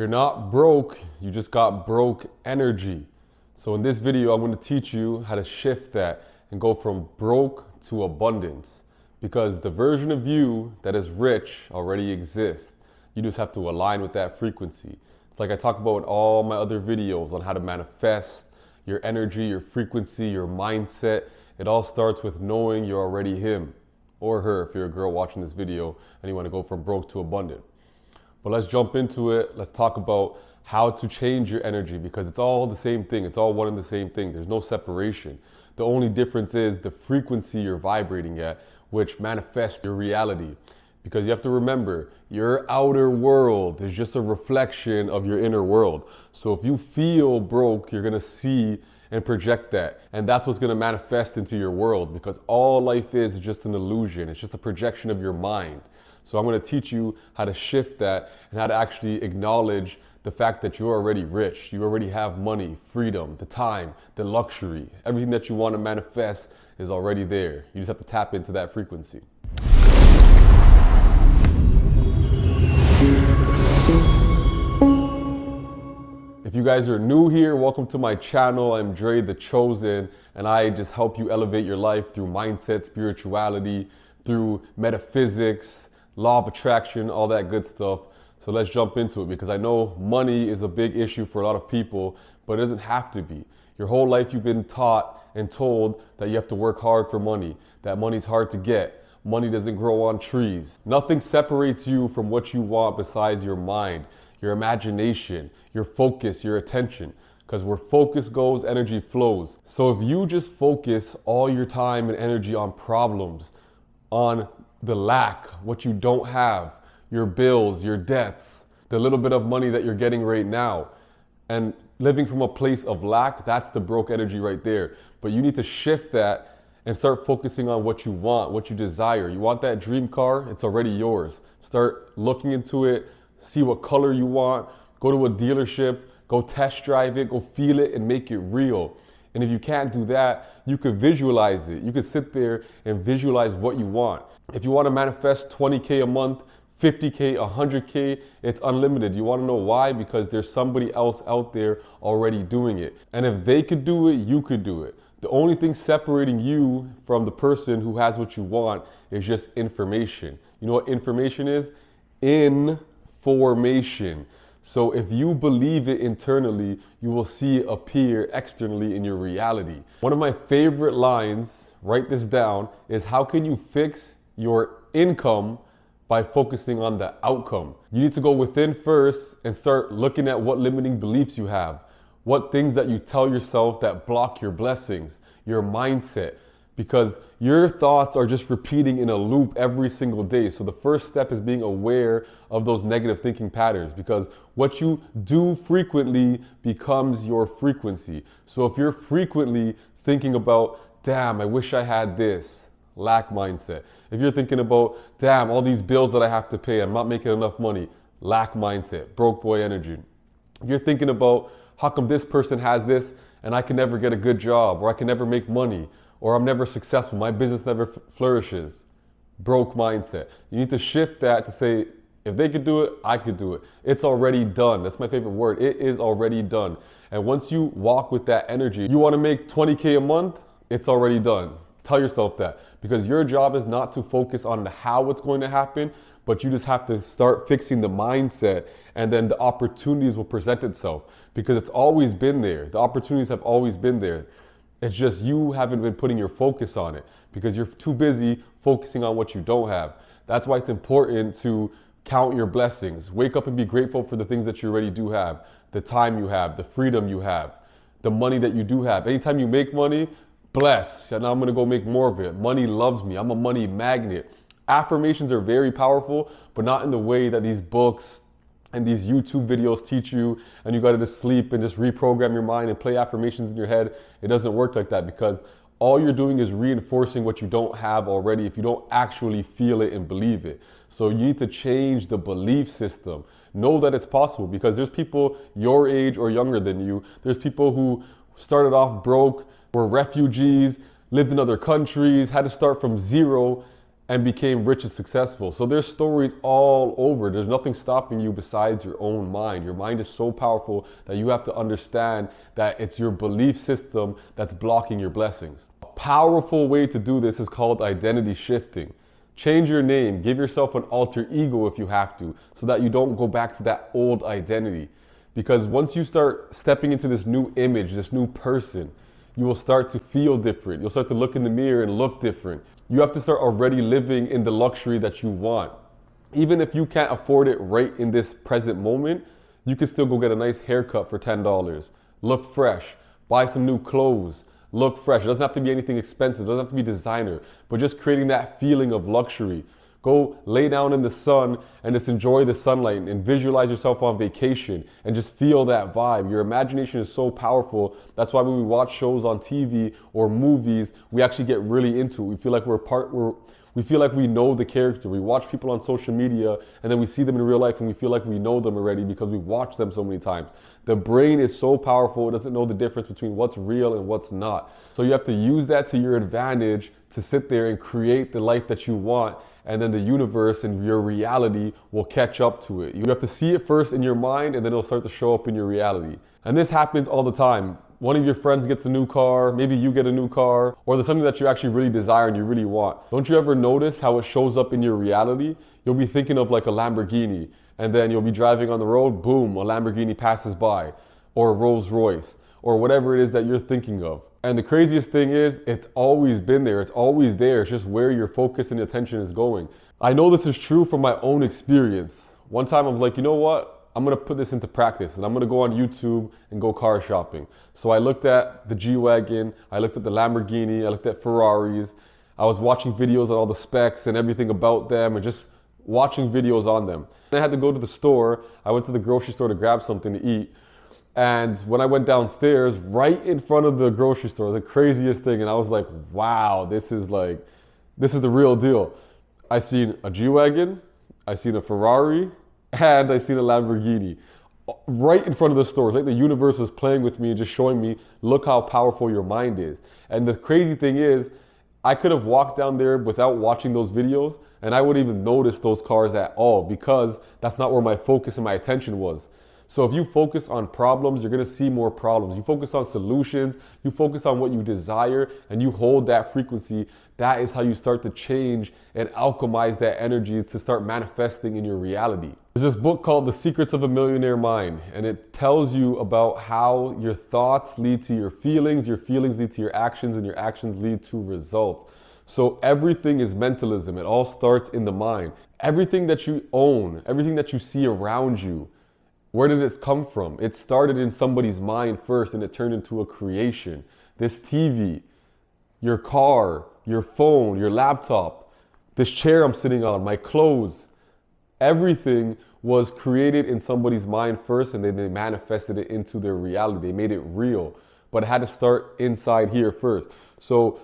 You're not broke, you just got broke energy. So in this video, I'm going to teach you how to shift that and go from broke to abundance, because the version of you that is rich already exists. You just have to align with that frequency. It's like I talk about in all my other videos on how to manifest your energy, your frequency, your mindset. It all starts with knowing you're already him or her if you're a girl watching this video and you want to go from broke to abundant. But let's jump into it. Let's talk about how to change your energy, because it's all the same thing. It's all one and the same thing. There's no separation. The only difference is the frequency you're vibrating at, which manifests your reality. Because you have to remember, your outer world is just a reflection of your inner world. So if you feel broke, you're gonna see and project that. And that's what's gonna manifest into your world, because all life is just an illusion. It's just a projection of your mind. So I'm going to teach you how to shift that and how to actually acknowledge the fact that you're already rich. You already have money, freedom, the time, the luxury. Everything that you want to manifest is already there. You just have to tap into that frequency. If you guys are new here, welcome to my channel. I'm Dre the Chosen, and I just help you elevate your life through mindset, spirituality, through metaphysics, law of attraction, all that good stuff. So let's jump into it, because I know money is a big issue for a lot of people, but it doesn't have to be. Your whole life you've been taught and told that you have to work hard for money, that money's hard to get, money doesn't grow on trees. Nothing separates you from what you want besides your mind, your imagination, your focus, your attention. Because where focus goes, energy flows. So if you just focus all your time and energy on problems, on the lack, what you don't have, your bills, your debts, the little bit of money that you're getting right now, and living from a place of lack, that's the broke energy right there. But you need to shift that and start focusing on what you want, what you desire. You want that dream car? It's already yours. Start looking into it, see what color you want, go to a dealership, go test drive it, go feel it and make it real. And if you can't do that, you could visualize it. You could sit there and visualize what you want. If you want to manifest 20K a month, 50K, 100K, it's unlimited. You want to know why? Because there's somebody else out there already doing it. And if they could do it, you could do it. The only thing separating you from the person who has what you want is just information. You know what information is? Information. So if you believe it internally, you will see it appear externally in your reality. One of my favorite lines, write this down, is how can you fix your income by focusing on the outcome? You need to go within first and start looking at what limiting beliefs you have, what things that you tell yourself that block your blessings, your mindset. Because your thoughts are just repeating in a loop every single day. So the first step is being aware of those negative thinking patterns, because what you do frequently becomes your frequency. So if you're frequently thinking about, damn, I wish I had this, lack mindset. If you're thinking about, damn, all these bills that I have to pay, I'm not making enough money, lack mindset, broke boy energy. If you're thinking about, how come this person has this and I can never get a good job, or I can never make money, or I'm never successful, my business never flourishes, broke mindset. You need to shift that to say, if they could do it, I could do it. It's already done. That's my favorite word. It is already done. And once you walk with that energy, you want to make 20K a month, it's already done. Tell yourself that, because your job is not to focus on how it's going to happen, but you just have to start fixing the mindset, and then the opportunities will present itself, because it's always been there. The opportunities have always been there. It's just you haven't been putting your focus on it because you're too busy focusing on what you don't have. That's why it's important to count your blessings. Wake up and be grateful for the things that you already do have, the time you have, the freedom you have, the money that you do have. Anytime you make money, bless. And now I'm going to go make more of it. Money loves me. I'm a money magnet. Affirmations are very powerful, but not in the way that these books and these YouTube videos teach you, and you got to just sleep and just reprogram your mind and play affirmations in your head. It doesn't work like that, because all you're doing is reinforcing what you don't have already if you don't actually feel it and believe it. So you need to change the belief system. Know that it's possible, because there's people your age or younger than you. There's people who started off broke, were refugees, lived in other countries, had to start from zero, and became rich and successful. So there's stories all over. There's nothing stopping you besides your own mind. Your mind is so powerful that you have to understand that it's your belief system that's blocking your blessings. A powerful way to do this is called identity shifting. Change your name, give yourself an alter ego if you have to, so that you don't go back to that old identity. Because once you start stepping into this new image, this new person, you will start to feel different. You'll start to look in the mirror and look different. You have to start already living in the luxury that you want. Even if you can't afford it right in this present moment, you can still go get a nice haircut for $10, look fresh, buy some new clothes, look fresh. It doesn't have to be anything expensive, it doesn't have to be designer, but just creating that feeling of luxury. Go lay down in the sun and just enjoy the sunlight and visualize yourself on vacation and just feel that vibe. Your imagination is so powerful. That's why when we watch shows on TV or movies, we actually get really into it. We feel like we feel like we know the character. We watch people on social media and then we see them in real life and we feel like we know them already because we've watched them so many times. The brain is so powerful, it doesn't know the difference between what's real and what's not. So you have to use that to your advantage to sit there and create the life that you want, and then the universe and your reality will catch up to it. You have to see it first in your mind and then it'll start to show up in your reality. And this happens all the time. One of your friends gets a new car, maybe you get a new car, or there's something that you actually really desire and you really want. Don't you ever notice how it shows up in your reality? You'll be thinking of like a Lamborghini, and then you'll be driving on the road, boom, a Lamborghini passes by, or a Rolls Royce, or whatever it is that you're thinking of. And the craziest thing is, it's always been there, it's always there, it's just where your focus and attention is going. I know this is true from my own experience. One time I'm like, you know what? I'm gonna put this into practice and I'm gonna go on YouTube and go car shopping. So I looked at the G-Wagon, I looked at the Lamborghini, I looked at Ferraris. I was watching videos on all the specs and everything about them and just watching videos on them. I had to go to the store. I went to the grocery store to grab something to eat. And when I went downstairs, right in front of the grocery store, the craziest thing, and I was like, wow, this is the real deal. I seen a G-Wagon, I seen a Ferrari, and I seen a Lamborghini right in front of the store. It's like the universe was playing with me and just showing me, look how powerful your mind is. And the crazy thing is, I could have walked down there without watching those videos and I wouldn't even notice those cars at all because that's not where my focus and my attention was. So if you focus on problems, you're gonna see more problems. You focus on solutions, you focus on what you desire, and you hold that frequency. That is how you start to change and alchemize that energy to start manifesting in your reality. There's this book called The Secrets of a Millionaire Mind, and it tells you about how your thoughts lead to your feelings lead to your actions, and your actions lead to results. So everything is mentalism. It all starts in the mind. Everything that you own, everything that you see around you, where did it come from? It started in somebody's mind first and it turned into a creation. This TV, your car, your phone, your laptop, this chair I'm sitting on, my clothes, everything was created in somebody's mind first and then they manifested it into their reality. They made it real, but it had to start inside here first. So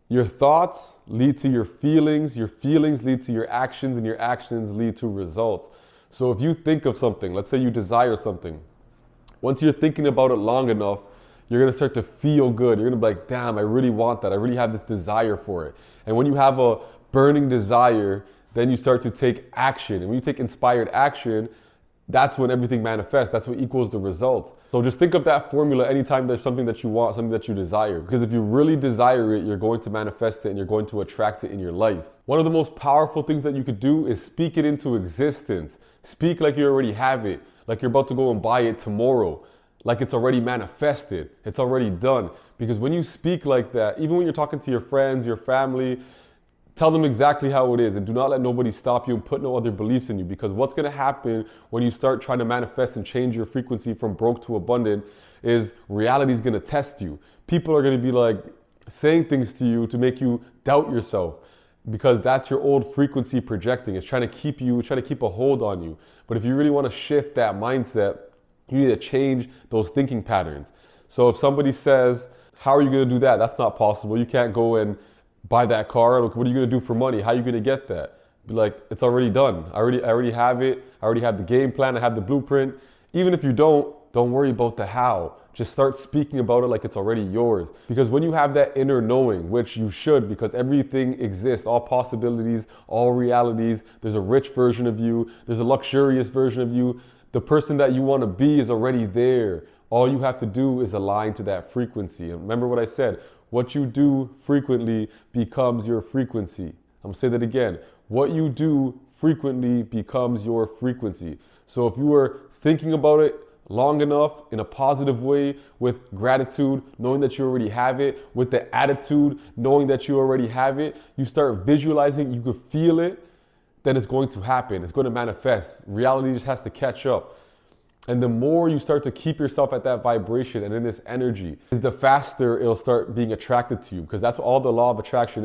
your thoughts lead to your feelings lead to your actions, and your actions lead to results. So if you think of something, let's say you desire something, once you're thinking about it long enough, you're gonna start to feel good. You're gonna be like, damn, I really want that. I really have this desire for it. And when you have a burning desire, then you start to take action. And when you take inspired action, that's when everything manifests. That's what equals the results. So just think of that formula anytime there's something that you want, something that you desire. Because if you really desire it, you're going to manifest it and you're going to attract it in your life. One of the most powerful things that you could do is speak it into existence. Speak like you already have it, like you're about to go and buy it tomorrow, like it's already manifested, it's already done. Because when you speak like that, even when you're talking to your friends, your family, tell them exactly how it is and do not let nobody stop you and put no other beliefs in you, because what's going to happen when you start trying to manifest and change your frequency from broke to abundant is reality is going to test you. People are going to be like saying things to you to make you doubt yourself, because that's your old frequency projecting. It's trying to keep a hold on you. But if you really want to shift that mindset, you need to change those thinking patterns. So if somebody says, how are you going to do that? That's not possible. You can't go and buy that car. What are you going to do for money? How are you going to get that? Be like, it's already done. I already have it. I already have the game plan. I have the blueprint. Even if you don't worry about the how. Just start speaking about it like it's already yours. Because when you have that inner knowing, which you should, because everything exists, all possibilities, all realities, there's a rich version of you, there's a luxurious version of you. The person that you want to be is already there. All you have to do is align to that frequency. And remember what I said, what you do frequently becomes your frequency. I'm gonna say that again. What you do frequently becomes your frequency. So if you were thinking about it long enough in a positive way, with gratitude, knowing that you already have it, with the attitude, knowing that you already have it, you start visualizing, you could feel it, then it's going to happen. It's going to manifest. Reality just has to catch up. And the more you start to keep yourself at that vibration and in this energy, is the faster it'll start being attracted to you. Because that's all the law of attraction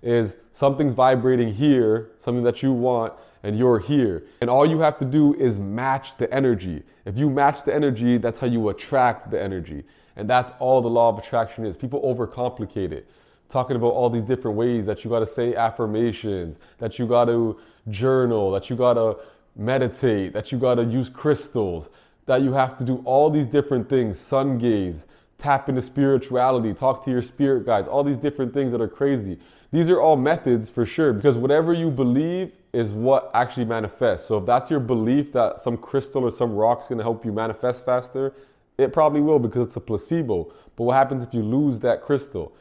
is something's vibrating here, something that you want, and you're here. And all you have to do is match the energy. If you match the energy, that's how you attract the energy. And that's all the law of attraction is. People overcomplicate it, talking about all these different ways that you got to say affirmations, that you got to journal, that you got to meditate, that you got to use crystals, that you have to do all these different things, sun gaze, tap into spirituality, talk to your spirit guides, all these different things that are crazy. These are all methods for sure, because whatever you believe is what actually manifests. So if that's your belief that some crystal or some rock's going to help you manifest faster, it probably will, because it's a placebo. But what happens if you lose that crystal?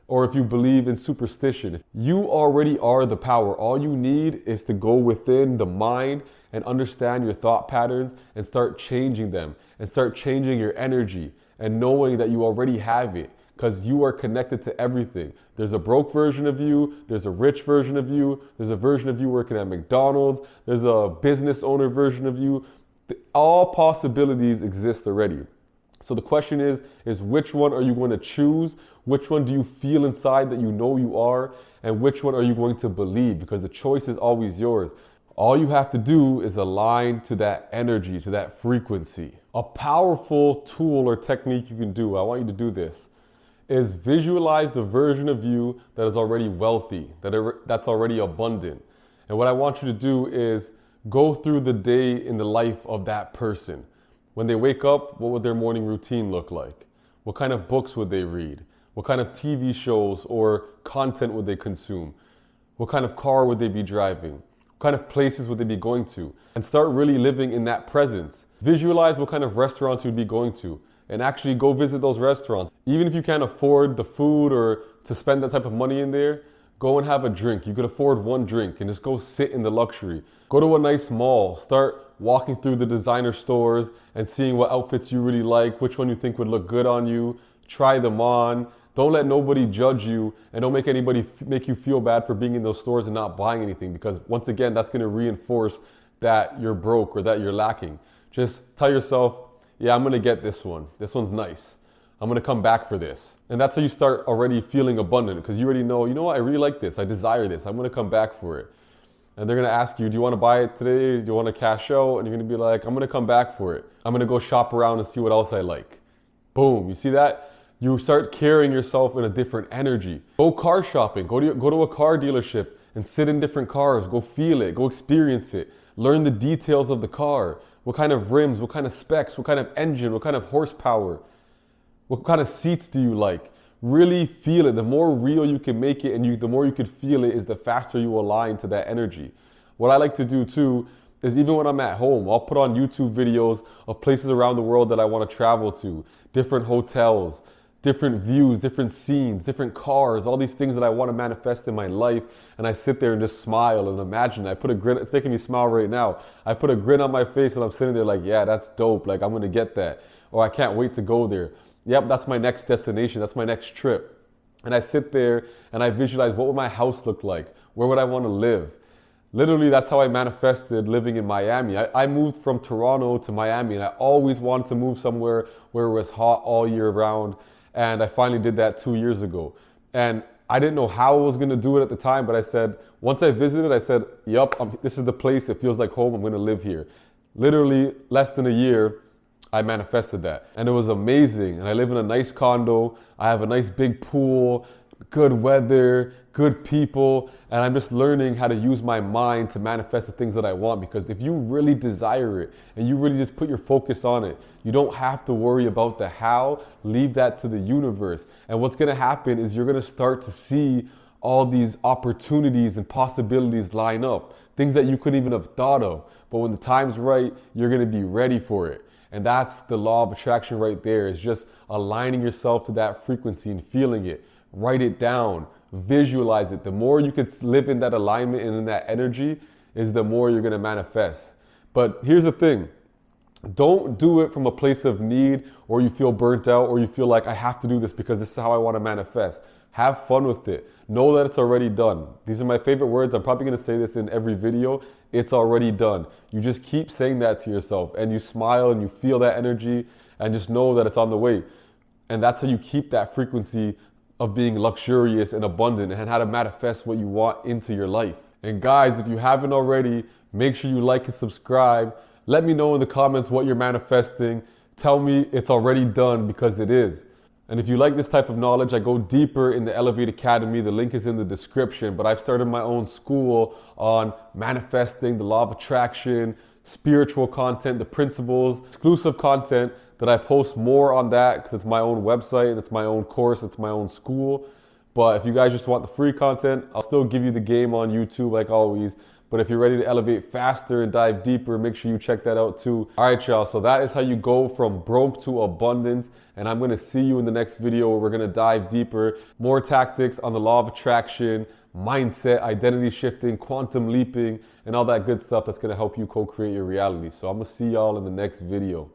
Or if you believe in superstition? You already are the power. All you need is to go within the mind and understand your thought patterns and start changing them and start changing your energy and knowing that you already have it, because you are connected to everything. There's a broke version of you, there's a rich version of you, there's a version of you working at McDonald's, there's a business owner version of you. All possibilities exist already. So the question is which one are you going to choose? Which one do you feel inside that you know you are? And which one are you going to believe? Because the choice is always yours. All you have to do is align to that energy, to that frequency. A powerful tool or technique you can do, I want you to do this, is visualize the version of you that is already wealthy, that's already abundant. And what I want you to do is go through the day in the life of that person. When they wake up, what would their morning routine look like? What kind of books would they read? What kind of TV shows or content would they consume? What kind of car would they be driving? What kind of places would they be going to? And start really living in that presence. Visualize what kind of restaurants you'd be going to and actually go visit those restaurants. Even if you can't afford the food or to spend that type of money in there, go and have a drink. You could afford one drink and just go sit in the luxury. Go to a nice mall, start walking through the designer stores and seeing what outfits you really like, which one you think would look good on you. Try them on. Don't let nobody judge you, and don't make anybody make you feel bad for being in those stores and not buying anything, because once again, that's going to reinforce that you're broke or that you're lacking. Just tell yourself, yeah, I'm going to get this one. This one's nice. I'm going to come back for this. And that's how you start already feeling abundant, because you already know, you know what, I really like this. I desire this. I'm going to come back for it. And they're going to ask you, do you want to buy it today? Do you want to cash out? And you're going to be like, I'm going to come back for it. I'm going to go shop around and see what else I like. Boom. You see that? You start carrying yourself in a different energy. Go car shopping. Go to a car dealership and sit in different cars. Go feel it. Go experience it. Learn the details of the car. What kind of rims? What kind of specs? What kind of engine? What kind of horsepower? What kind of seats do you like? Really feel it. The more real you can make it and the more you could feel it is the faster you align to that energy. What I like to do too is even when I'm at home, I'll put on YouTube videos of places around the world that I want to travel to, different hotels, different views, different scenes, different cars, all these things that I want to manifest in my life. And I sit there and just smile and imagine. I put a grin, it's making me smile right now. I put a grin on my face and I'm sitting there like, yeah, that's dope. Like, I'm going to get that. Or I can't wait to go there. Yep, that's my next destination. That's my next trip. And I sit there and I visualize, what would my house look like? Where would I want to live? Literally, that's how I manifested living in Miami. I moved from Toronto to Miami, and I always wanted to move somewhere where it was hot all year round. And I finally did that 2 years ago. And I didn't know how I was going to do it at the time, but I said, once I visited, I said, yup, this is the place. It feels like home. I'm going to live here. Literally, less than a year, I manifested that. And it was amazing. And I live in a nice condo. I have a nice big pool, good weather, good people, and I'm just learning how to use my mind to manifest the things that I want. Because if you really desire it and you really just put your focus on it, you don't have to worry about the how. Leave that to the universe. And what's going to happen is you're going to start to see all these opportunities and possibilities line up, things that you couldn't even have thought of. But when the time's right, you're going to be ready for it. And that's the law of attraction right there. It's just aligning yourself to that frequency and feeling it. Write it down, visualize it. The more you could live in that alignment and in that energy is the more you're going to manifest. But here's the thing. Don't do it from a place of need, or you feel burnt out, or you feel like I have to do this because this is how I want to manifest. Have fun with it. Know that it's already done. These are my favorite words. I'm probably going to say this in every video. It's already done. You just keep saying that to yourself, and you smile and you feel that energy, and just know that it's on the way. And that's how you keep that frequency of being luxurious and abundant, and how to manifest what you want into your life. And guys, if you haven't already, make sure you like and subscribe. Let me know in the comments what you're manifesting. Tell me it's already done, because it is. And if you like this type of knowledge, I go deeper in the Elevate Academy. The link is in the description. But I've started my own school on manifesting, the law of attraction, spiritual content, the principles, exclusive content that I post more on that because it's my own website and it's my own course, it's my own school. But if you guys just want the free content, I'll still give you the game on YouTube like always. But if you're ready to elevate faster and dive deeper, make sure you check that out too. All right, y'all. So that is how you go from broke to abundance. And I'm going to see you in the next video where we're going to dive deeper. More tactics on the law of attraction, mindset, identity shifting, quantum leaping, and all that good stuff that's going to help you co-create your reality. So I'm going to see y'all in the next video.